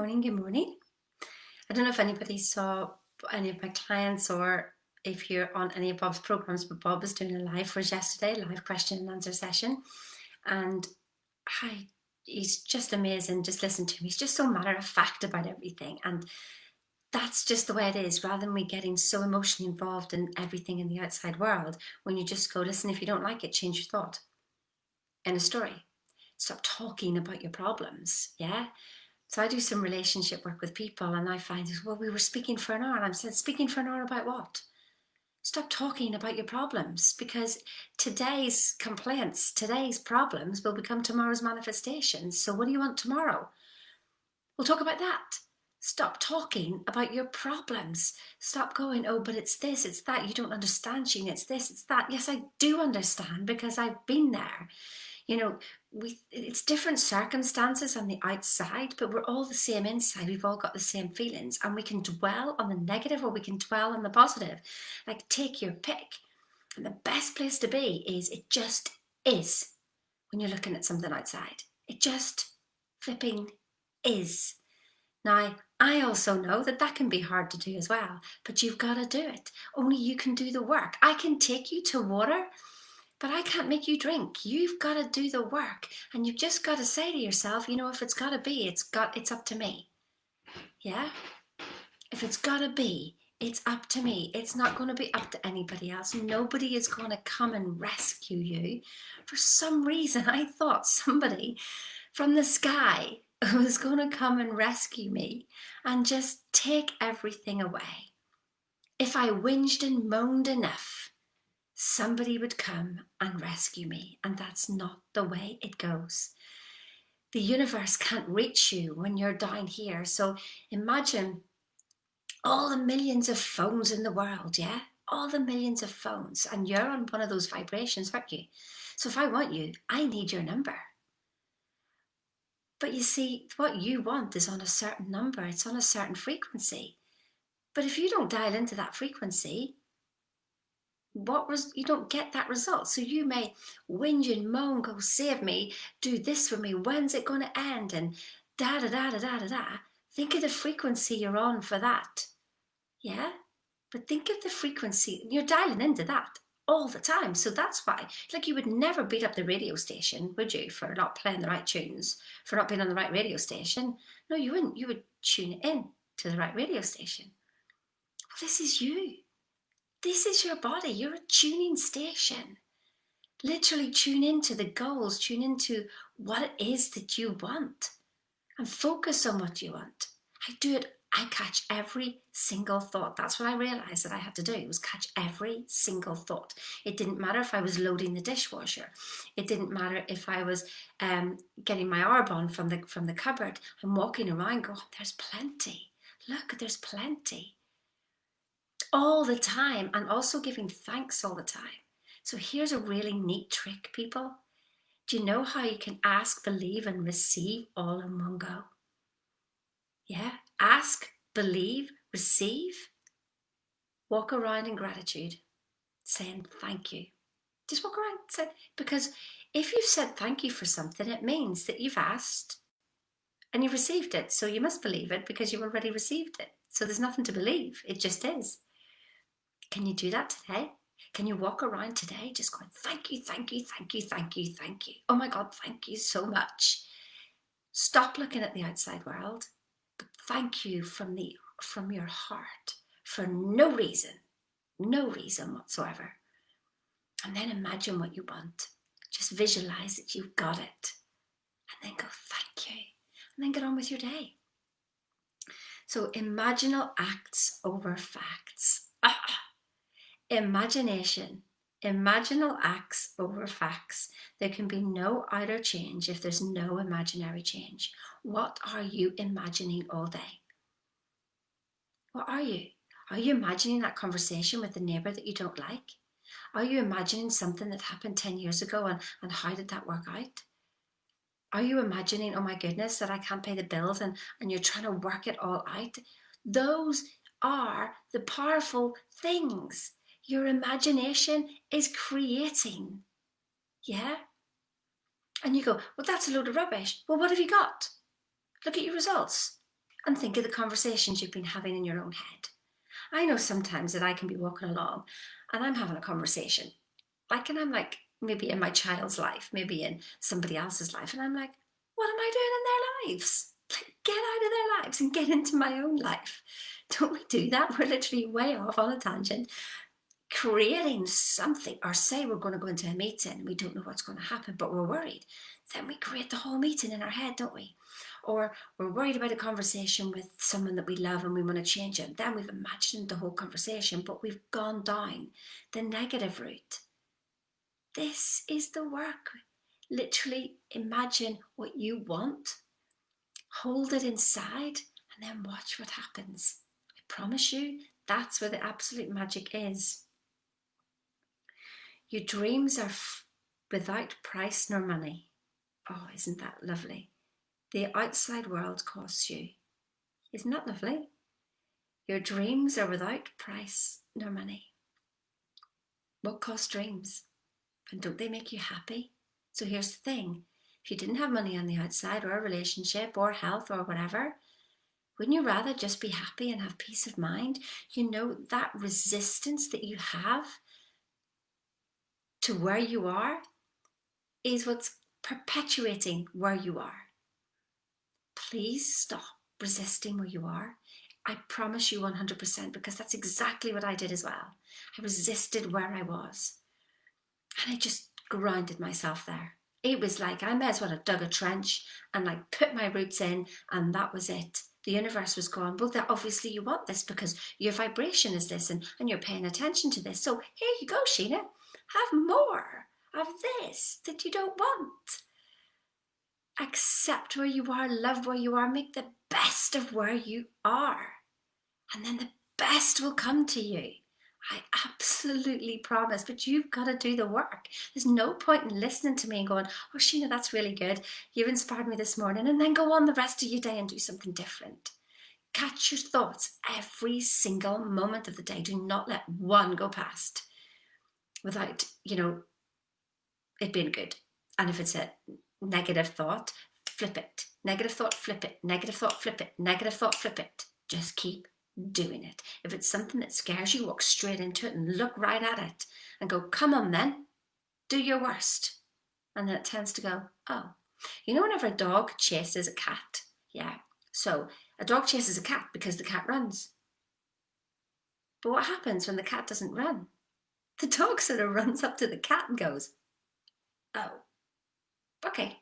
morning, good morning. I don't know if anybody saw any of my clients or if you're on any of Bob's programs, but Bob was doing a live for us yesterday, live question and answer session. And he's just amazing. Just listen to him. He's just so matter of fact about everything. And that's just the way it is, rather than me getting so emotionally involved in everything in the outside world. When you just go, listen, if you don't like it, change your thought. End of story. Stop talking about your problems. Yeah. So I do some relationship work with people and I find, well, we were speaking for an hour. And I said, speaking for an hour about what? Stop talking about your problems, because today's complaints, today's problems will become tomorrow's manifestations. So what do you want tomorrow? We'll talk about that. Stop talking about your problems. Stop going, oh, but it's this, it's that. You don't understand, Sheena. It's this, it's that. Yes, I do understand because I've been there. You know, it's different circumstances on the outside, but we're all the same inside. We've all got the same feelings, and we can dwell on the negative or we can dwell on the positive. Like, take your pick. And the best place to be is it just is when you're looking at something outside. It just flipping is. Now, I also know that that can be hard to do as well, but you've got to do it. Only you can do the work. I can take you to water, but I can't make you drink. You've got to do the work, and you've just got to say to yourself, you know, if it's got to be, it's up to me. Yeah? If it's got to be, it's up to me. It's not going to be up to anybody else. Nobody is going to come and rescue you. For some reason, I thought somebody from the sky was going to come and rescue me and just take everything away. If I whinged and moaned enough, somebody would come and rescue me, and that's not the way it goes. The universe can't reach you when you're down here. So imagine all the millions of phones in the world, yeah? All the millions of phones, and you're on one of those vibrations, aren't you? So if I want you, I need your number. But you see, what you want is on a certain number, it's on a certain frequency. But if you don't dial into that frequency, you don't get that result. So you may whinge and moan, go save me, do this for me, when's it going to end, and da da da da da da da. Think of the frequency you're on for that. Yeah, but think of the frequency, you're dialing into that all the time. So that's why, like, you would never beat up the radio station, would you, for not playing the right tunes, for not being on the right radio station? No, you wouldn't. You would tune it in to the right radio station. Well, this is you. This is your body. You're a tuning station. Literally tune into the goals, tune into what it is that you want, and focus on what you want. I do it. I catch every single thought. That's what I realized that I had to do, was catch every single thought. It didn't matter if I was loading the dishwasher. It didn't matter if I was getting my Arbonne from the cupboard. I'm walking around going, there's plenty. Look, there's plenty. All the time, and also giving thanks all the time. So here's a really neat trick, people. Do you know how you can ask, believe, and receive all in one go? Yeah, ask, believe, receive. Walk around in gratitude, saying thank you. Just walk around, because if you've said thank you for something, it means that you've asked and you've received it. So you must believe it because you've already received it. So there's nothing to believe, it just is. Can you do that today? Can you walk around today just going, thank you, thank you, thank you, thank you, thank you. Oh my God, thank you so much. Stop looking at the outside world, but thank you from your heart for no reason whatsoever. And then imagine what you want. Just visualize that you've got it. And then go, thank you. And then get on with your day. So imaginal acts over facts. Imagination. Imaginal acts over facts. There can be no outer change if there's no imaginary change. What are you imagining all day? What are you? Are you imagining that conversation with the neighbour that you don't like? Are you imagining something that happened 10 years ago and how did that work out? Are you imagining, oh my goodness, that I can't pay the bills and you're trying to work it all out? Those are the powerful things. Your imagination is creating. Yeah? And you go, well, that's a load of rubbish. Well, what have you got? Look at your results. and think of the conversations you've been having in your own head. I know sometimes that I can be walking along and I'm having a conversation, and I'm like, maybe in my child's life, maybe in somebody else's life, and I'm like, what am I doing in their lives? Like, get out of their lives and get into my own life. Don't we do that? We're literally way off on a tangent, creating something, or say we're going to go into a meeting and we don't know what's going to happen, but we're worried. Then we create the whole meeting in our head, don't we? Or we're worried about a conversation with someone that we love and we want to change it. Then we've imagined the whole conversation, but we've gone down the negative route. This is the work. Literally imagine what you want, hold it inside, and then watch what happens. I promise you, that's where the absolute magic is. Your dreams are without price nor money. Oh, isn't that lovely? The outside world costs you. Isn't that lovely? Your dreams are without price nor money. What costs dreams? And don't they make you happy? So here's the thing. If you didn't have money on the outside, or a relationship or health or whatever, wouldn't you rather just be happy and have peace of mind? You know, that resistance that you have to where you are is what's perpetuating where you are. Please stop resisting where you are. I promise you 100%, because that's exactly what I did as well. I resisted where I was. And I just grounded myself there. It was like I may as well have dug a trench and put my roots in, and that was it. The universe was going, well, obviously you want this because your vibration is this, and you're paying attention to this. So here you go, Sheena. Have more of this that you don't want. Accept where you are, love where you are, make the best of where you are. And then the best will come to you. I absolutely promise, but you've got to do the work. There's no point in listening to me and going, oh, Sheena, that's really good. You inspired me this morning, and then go on the rest of your day and do something different. Catch your thoughts every single moment of the day. Do not let one go past without, it being good. And if it's a negative thought, flip it. Negative thought, flip it. Negative thought, flip it. Negative thought, flip it. Just keep doing it. If it's something that scares you, walk straight into it and look right at it and go, come on then, do your worst. And then it tends to go, oh. Whenever a dog chases a cat, yeah. So a dog chases a cat because the cat runs. But what happens when the cat doesn't run? The dog sort of runs up to the cat and goes, oh, okay,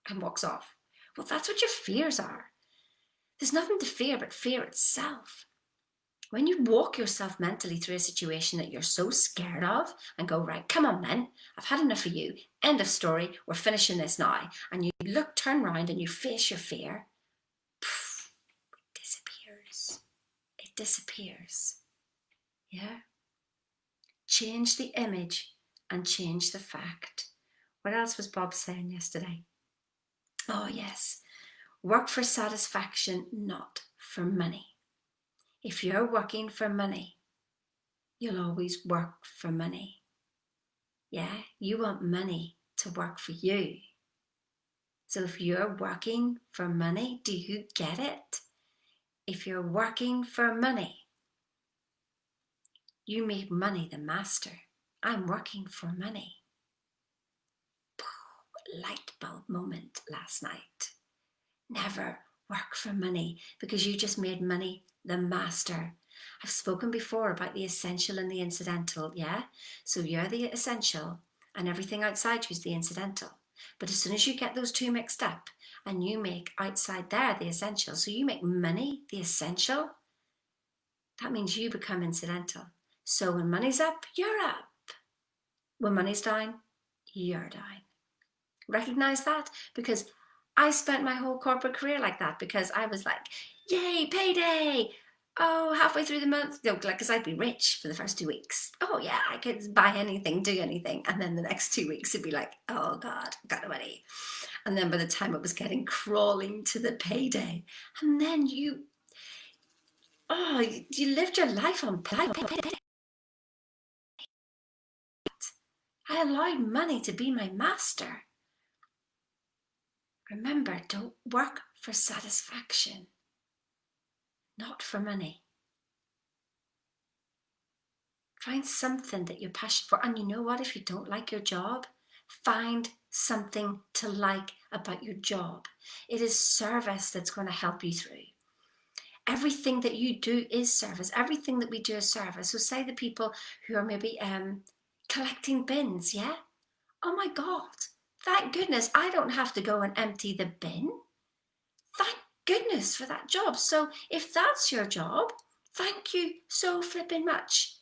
and walks off. Well, that's what your fears are. There's nothing to fear but fear itself. When you walk yourself mentally through a situation that you're so scared of and go, right, come on then, I've had enough of you, end of story, we're finishing this now, and you turn around and you face your fear, it disappears. It disappears. Yeah? Change the image and change the fact. What else was Bob saying yesterday? Oh yes, work for satisfaction, not for money. If you're working for money, you'll always work for money. Yeah, you want money to work for you. So if you're working for money, do you get it? If you're working for money, you make money the master. I'm working for money. Light bulb moment last night. Never work for money, because you just made money the master. I've spoken before about the essential and the incidental, yeah? So you're the essential and everything outside you is the incidental. But as soon as you get those two mixed up and you make outside there the essential, so you make money the essential, that means you become incidental. So when money's up, you're up. When money's down, you're down. Recognize that? Because I spent my whole corporate career like that, because I was like, yay, payday. Oh, halfway through the month, because I'd be rich for the first 2 weeks. Oh yeah, I could buy anything, do anything. And then the next 2 weeks it'd be like, oh God, got no money. And then by the time it was getting crawling to the payday, and then you lived your life on payday. I allowed money to be my master. Remember, don't work for satisfaction. not for money. Find something that you're passionate for. And you know what? If you don't like your job, find something to like about your job. It is service that's going to help you through. Everything that you do is service. Everything that we do is service. So say the people who are maybe collecting bins, yeah? Oh my God, thank goodness I don't have to go and empty the bin. Thank goodness for that job. So if that's your job, thank you so flipping much,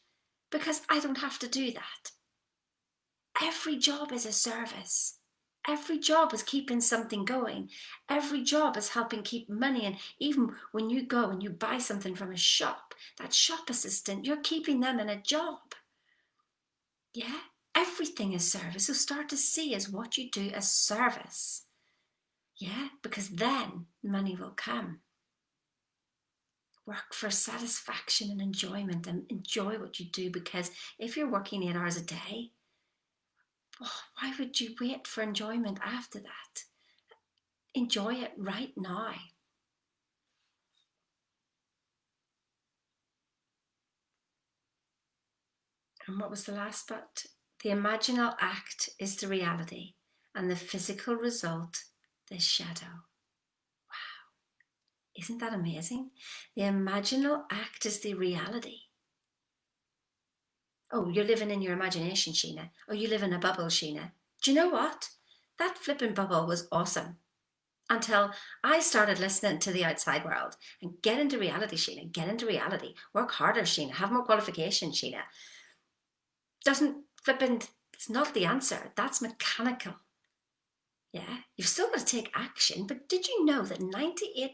because I don't have to do that. Every job is a service. Every job is keeping something going. Every job is helping keep money. And even when you go and you buy something from a shop, that shop assistant, you're keeping them in a job. Yeah, everything is service. So start to see as what you do as service. Yeah, because then money will come. Work for satisfaction and enjoyment, and enjoy what you do, because if you're working 8 hours a day, why would you wait for enjoyment after that? Enjoy it right now. And what was the last bit? The imaginal act is the reality, and the physical result, the shadow. Wow. Isn't that amazing? The imaginal act is the reality. Oh, you're living in your imagination, Sheena. Oh, you live in a bubble, Sheena. Do you know what? That flipping bubble was awesome. Until I started listening to the outside world. And get into reality, Sheena. Get into reality. Work harder, Sheena. Have more qualifications, Sheena. Doesn't flipping, it's not the answer. That's mechanical. Yeah, you've still got to take action. But did you know that 98%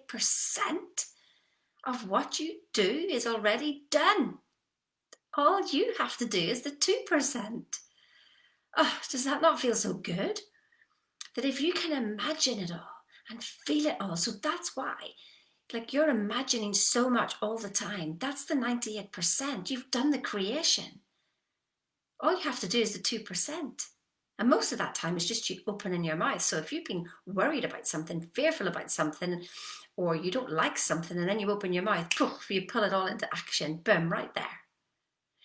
of what you do is already done? All you have to do is the 2%. Oh, does that not feel so good? That if you can imagine it all and feel it all, so that's why, like, you're imagining so much all the time. That's the 98%. You've done the creation. All you have to do is the 2%. And most of that time is just you opening your mouth. So if you've been worried about something, fearful about something, or you don't like something, and then you open your mouth, poof, you pull it all into action, boom, right there.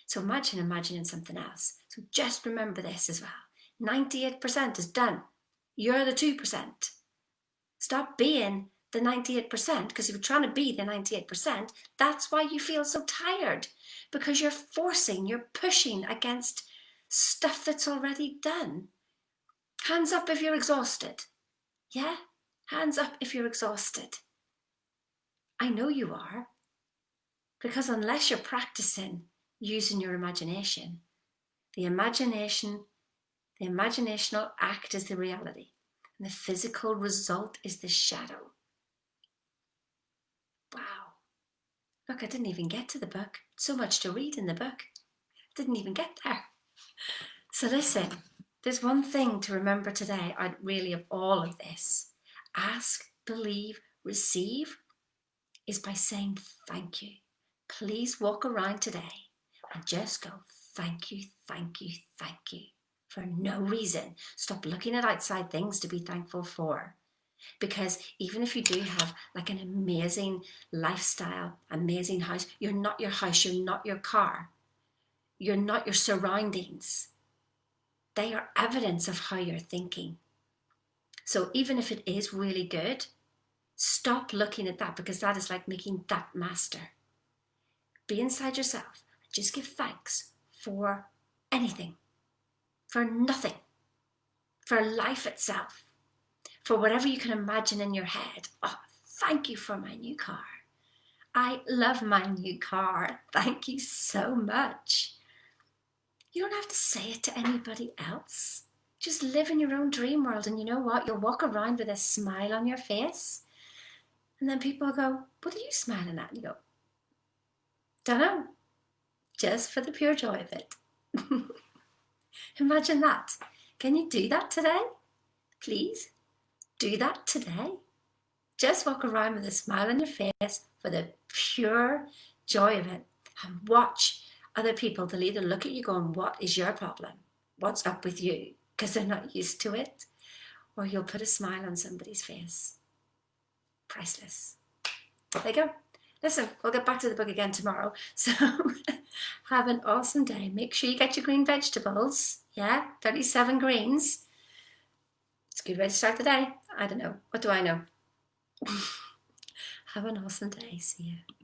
So imagine imagining something else. So just remember this as well. 98% is done. You're the 2%. Stop being the 98%, because if you're trying to be the 98%, that's why you feel so tired, because you're forcing, you're pushing against stuff that's already done. Hands up if you're exhausted. Yeah? Hands up if you're exhausted. I know you are, because unless you're practicing using your imagination, the imaginational act is the reality, and the physical result is the shadow. Wow. Look, I didn't even get to the book. So much to read in the book. I didn't even get there. So listen, there's one thing to remember today out really of all of this. Ask, believe, receive is by saying thank you. Please walk around today and just go thank you, thank you, thank you, for no reason. Stop looking at outside things to be thankful for. Because even if you do have like an amazing lifestyle, amazing house, you're not your house, you're not your car, you're not your surroundings. They are evidence of how you're thinking. So even if it is really good, stop looking at that, because that is like making that master. Be inside yourself and just give thanks for anything, for nothing, for life itself, for whatever you can imagine in your head. Oh, thank you for my new car. I love my new car. Thank you so much. You don't have to say it to anybody else. Just live in your own dream world, and you know what? You'll walk around with a smile on your face, and then people go, what are you smiling at? And you go, don't know, just for the pure joy of it. Imagine that. Can you do that today? Please do that today. Just walk around with a smile on your face for the pure joy of it, and watch other people. They'll either look at you going, what is your problem? What's up with you? Because they're not used to it. Or you'll put a smile on somebody's face. Priceless. There you go. listen, we'll get back to the book again tomorrow. So have an awesome day. Make sure you get your green vegetables. Yeah, 37 greens. It's a good way to start the day. I don't know. What do I know? Have an awesome day. See you.